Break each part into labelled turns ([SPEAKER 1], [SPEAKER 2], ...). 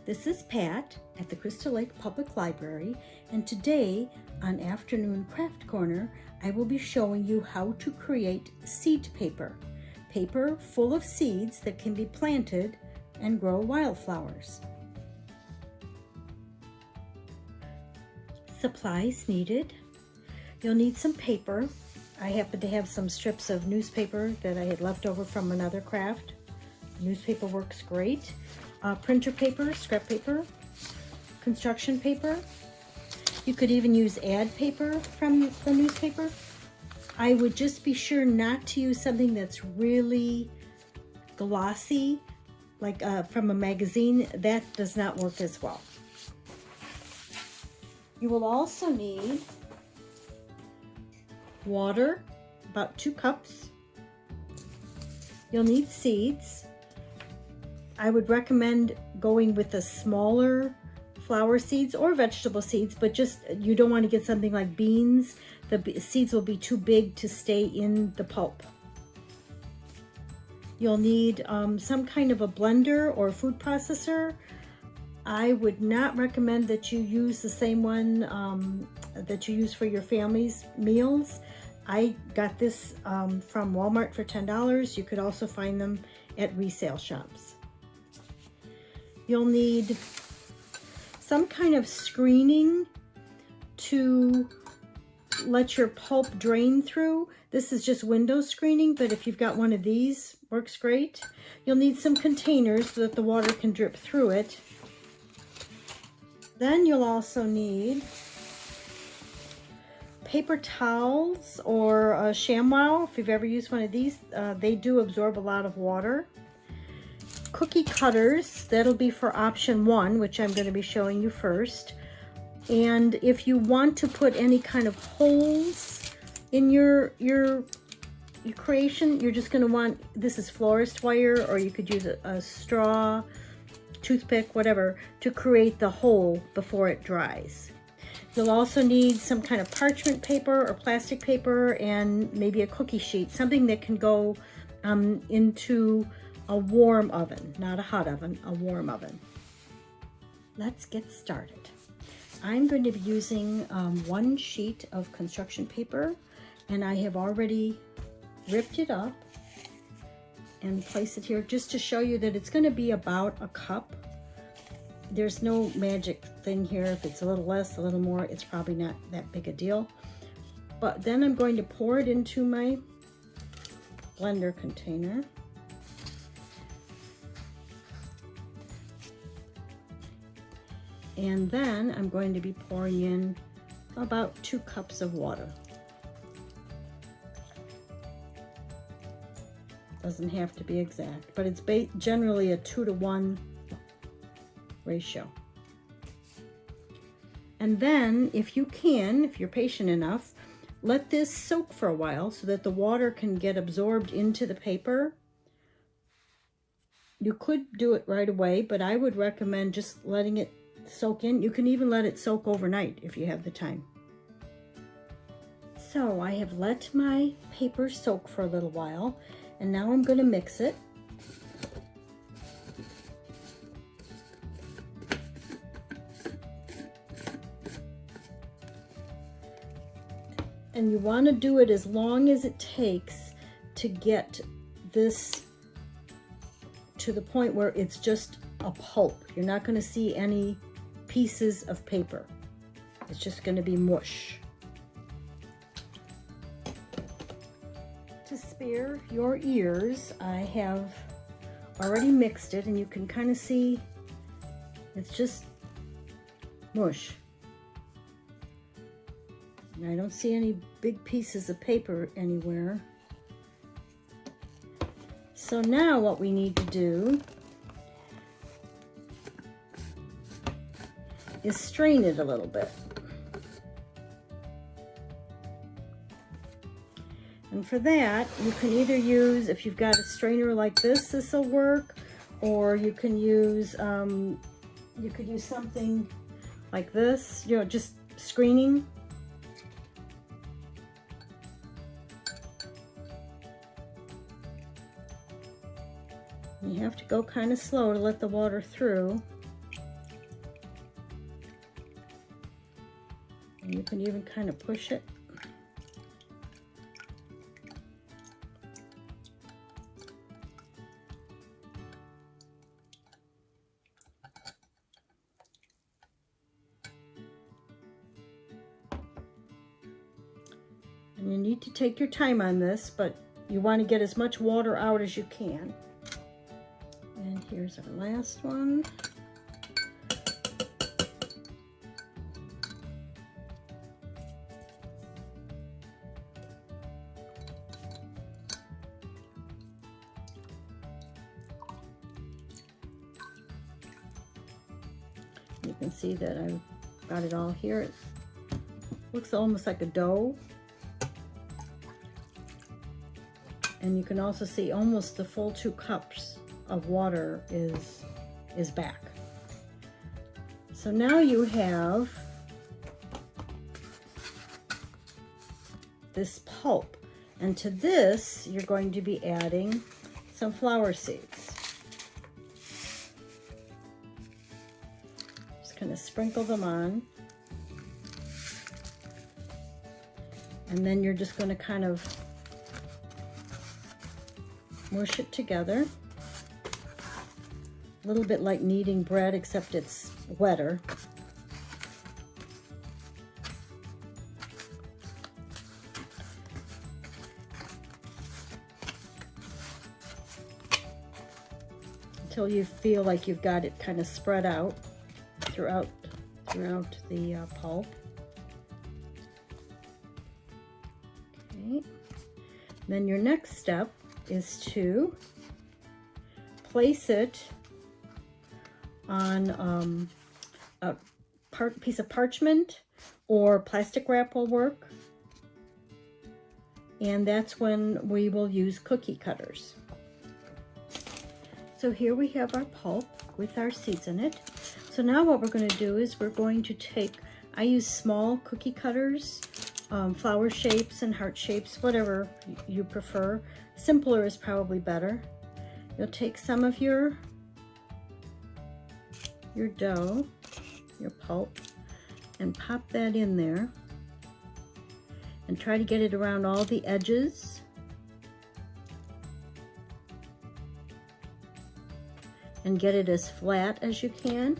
[SPEAKER 1] This is Pat at the Crystal Lake Public Library, and today on Afternoon Craft Corner, I will be showing you how to create seed paper. Paper full of seeds that can be planted and grow wildflowers. Supplies needed. You'll need some paper. I happen to have some strips of newspaper that I had left over from another craft. Newspaper works great. Printer paper, scrap paper, construction paper. You could even use ad paper from the newspaper. I would just be sure not to use something that's really glossy, like from a magazine. That does not work as well. You will also need water, about 2 cups. You'll need seeds. I would recommend going with the smaller flower seeds or vegetable seeds, but just you don't want to get something like beans. The seeds will be too big to stay in the pulp. You'll need some kind of a blender or food processor. I would not recommend that you use the same one that you use for your family's meals. I got this from Walmart for $10. You could also find them at resale shops. You'll need some kind of screening to let your pulp drain through. This is just window screening, but if you've got one of these, works great. You'll need some containers so that the water can drip through it. Then you'll also need paper towels or a ShamWow. If you've ever used one of these, they do absorb a lot of water. Cookie cutters, that'll be for option 1, which I'm going to be showing you first. And if you want to put any kind of holes in your creation, you're just going to want, this is florist wire, or you could use a straw, toothpick, whatever, to create the hole before it dries. You'll also need some kind of parchment paper or plastic paper and maybe a cookie sheet, something that can go into a warm oven, not a hot oven, a warm oven. Let's get started. I'm going to be using 1 sheet of construction paper, and I have already ripped it up and placed it here just to show you that it's going to be about a cup. There's no magic thing here. If it's a little less, a little more, it's probably not that big a deal. But then I'm going to pour it into my blender container. And then I'm going to be pouring in about 2 cups of water. Doesn't have to be exact, but it's generally a 2-to-1 ratio. And then, if you can, if you're patient enough, let this soak for a while so that the water can get absorbed into the paper. You could do it right away, but I would recommend just letting it soak in. You can even let it soak overnight if you have the time. So I have let my paper soak for a little while, and now I'm going to mix it. And you want to do it as long as it takes to get this to the point where it's just a pulp. You're not going to see any pieces of paper. It's just going to be mush. To spare your ears, I have already mixed it, and you can kind of see it's just mush. And I don't see any big pieces of paper anywhere. So now what we need to do is strain it a little bit. And for that, you can either use, if you've got a strainer like this, this will work, or you can use, you could use something like this, you know, just screening. You have to go kind of slow to let the water through. can even kind of push it. And you need to take your time on this, but you want to get as much water out as you can. And here's our last one. You can see that I've got it all here. It looks almost like a dough. And you can also see almost the full 2 cups of water is back. So now you have this pulp. And to this, you're going to be adding some flower seeds. Just kind of sprinkle them on. And then you're just going to kind of mush it together. A little bit like kneading bread, except it's wetter. Until you feel like you've got it kind of spread out throughout the pulp. Okay. Then your next step is to place it on a piece of parchment, or plastic wrap will work. And that's when we will use cookie cutters. So here we have our pulp with our seeds in it. So now what we're going to do is we're going to take, I use small cookie cutters, flower shapes and heart shapes, whatever you prefer. Simpler is probably better. You'll take some of your dough, your pulp, and pop that in there. And try to get it around all the edges. And get it as flat as you can.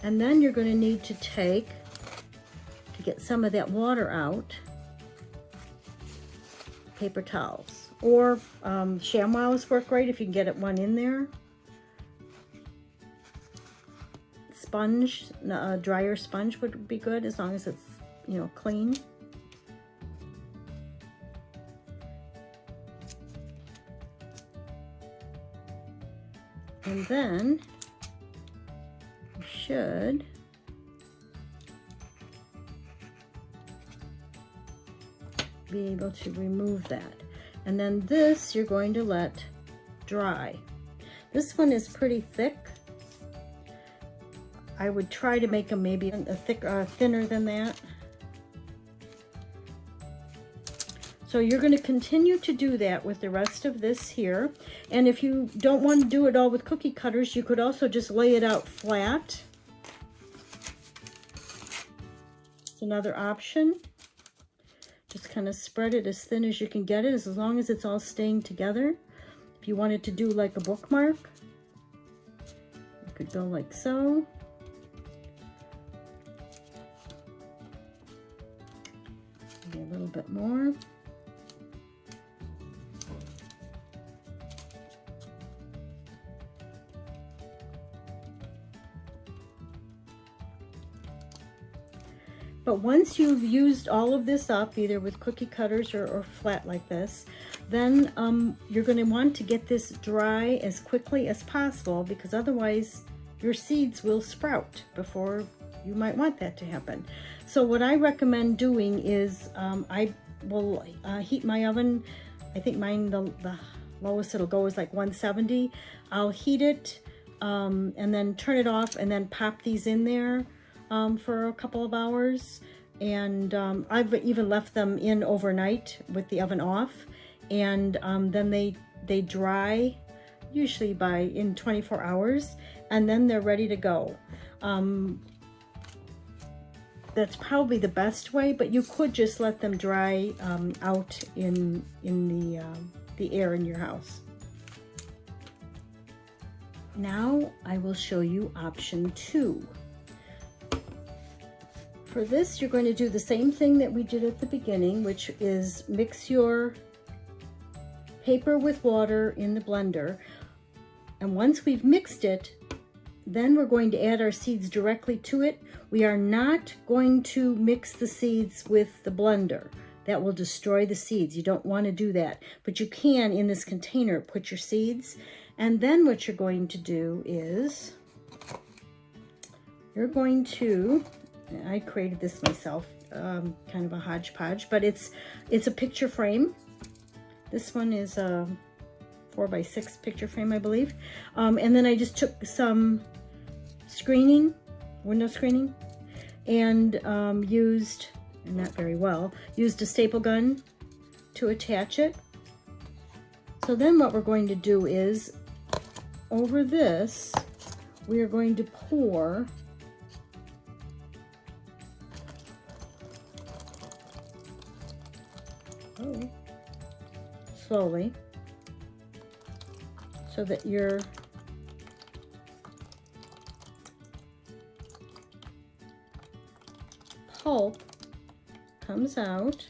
[SPEAKER 1] And then you're going to need to get some of that water out, paper towels. Or ShamWows work great if you can get one in there. Sponge, a dryer sponge would be good, as long as it's, you know, clean. And then you should be able to remove that. And then this you're going to let dry. This one is pretty thick. I would try to make them maybe thinner than that. So you're going to continue to do that with the rest of this here. And if you don't want to do it all with cookie cutters, you could also just lay it out flat. It's another option. Just kind of spread it as thin as you can get it, as long as it's all staying together. If you wanted to do like a bookmark, you could go like so. Maybe a little bit more. But once you've used all of this up, either with cookie cutters or flat like this, then you're going to want to get this dry as quickly as possible, because otherwise your seeds will sprout before you might want that to happen. So what I recommend doing is I will heat my oven. I think mine, the lowest it'll go is like 170. I'll heat it and then turn it off, and then pop these in there for a couple of hours. And I've even left them in overnight with the oven off, and then they dry usually in 24 hours, and then they're ready to go. that's probably the best way, but you could just let them dry out in the air in your house. Now I will show you option 2. For this, you're going to do the same thing that we did at the beginning, which is mix your paper with water in the blender. And once we've mixed it, then we're going to add our seeds directly to it. We are not going to mix the seeds with the blender. That will destroy the seeds. You don't want to do that. But you can, in this container, put your seeds. And then what you're going to do is, you're going to, I created this myself, kind of a hodgepodge, but it's a picture frame. This one is a 4x6 picture frame, I believe. And then I just took some screening, window screening, and used, not very well, used a staple gun to attach it. So then what we're going to do is, over this, we are going to pour slowly, so that your pulp comes out.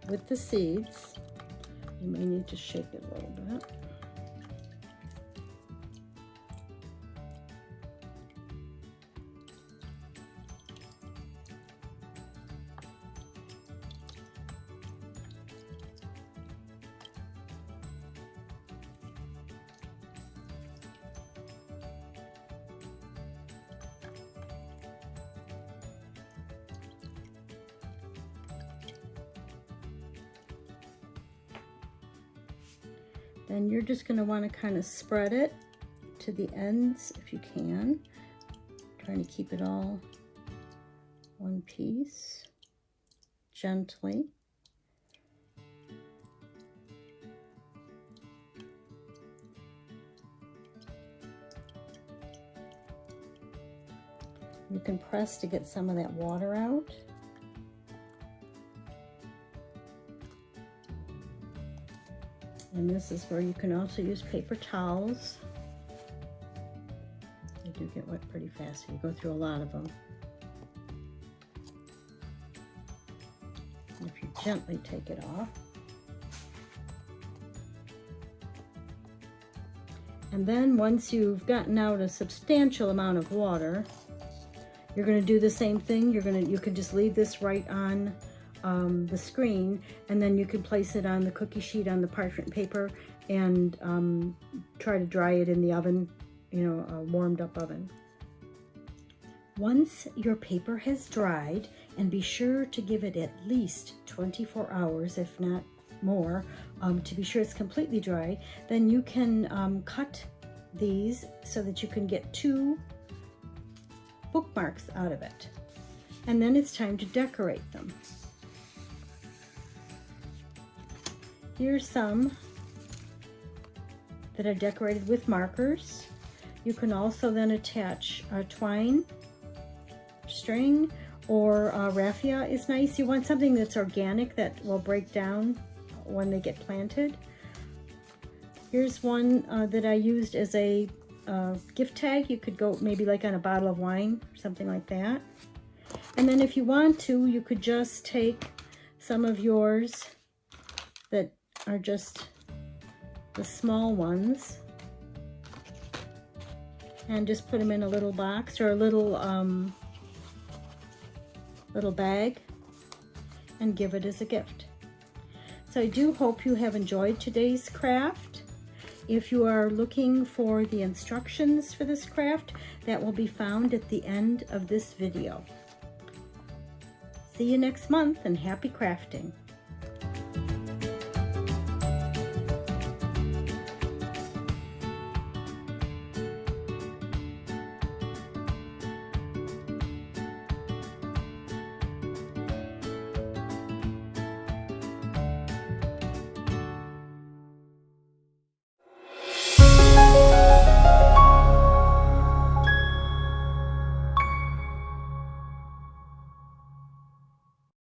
[SPEAKER 1] With the seeds. You may need to shake it a little bit. Then you're just going to want to kind of spread it to the ends if you can. Trying to keep it all one piece, gently. You can press to get some of that water out. And this is where you can also use paper towels. They do get wet pretty fast, so you go through a lot of them. And if you gently take it off. And then once you've gotten out a substantial amount of water, you're going to do the same thing. You can just leave this right on the screen, and then you can place it on the cookie sheet on the parchment paper and try to dry it in the oven, a warmed up oven. Once your paper has dried, and be sure to give it at least 24 hours, if not more, to be sure it's completely dry, then you can cut these so that you can get 2 bookmarks out of it. And then it's time to decorate them. Here's some that are decorated with markers. You can also then attach twine, string, or raffia is nice. You want something that's organic that will break down when they get planted. Here's one that I used as a gift tag. You could go maybe like on a bottle of wine or something like that. And then if you want to, you could just take some of yours that are just the small ones and just put them in a little box or a little little bag and give it as a gift. So I do hope you have enjoyed today's craft. If you are looking for the instructions for this craft, that will be found at the end of this video. See you next month, and happy crafting!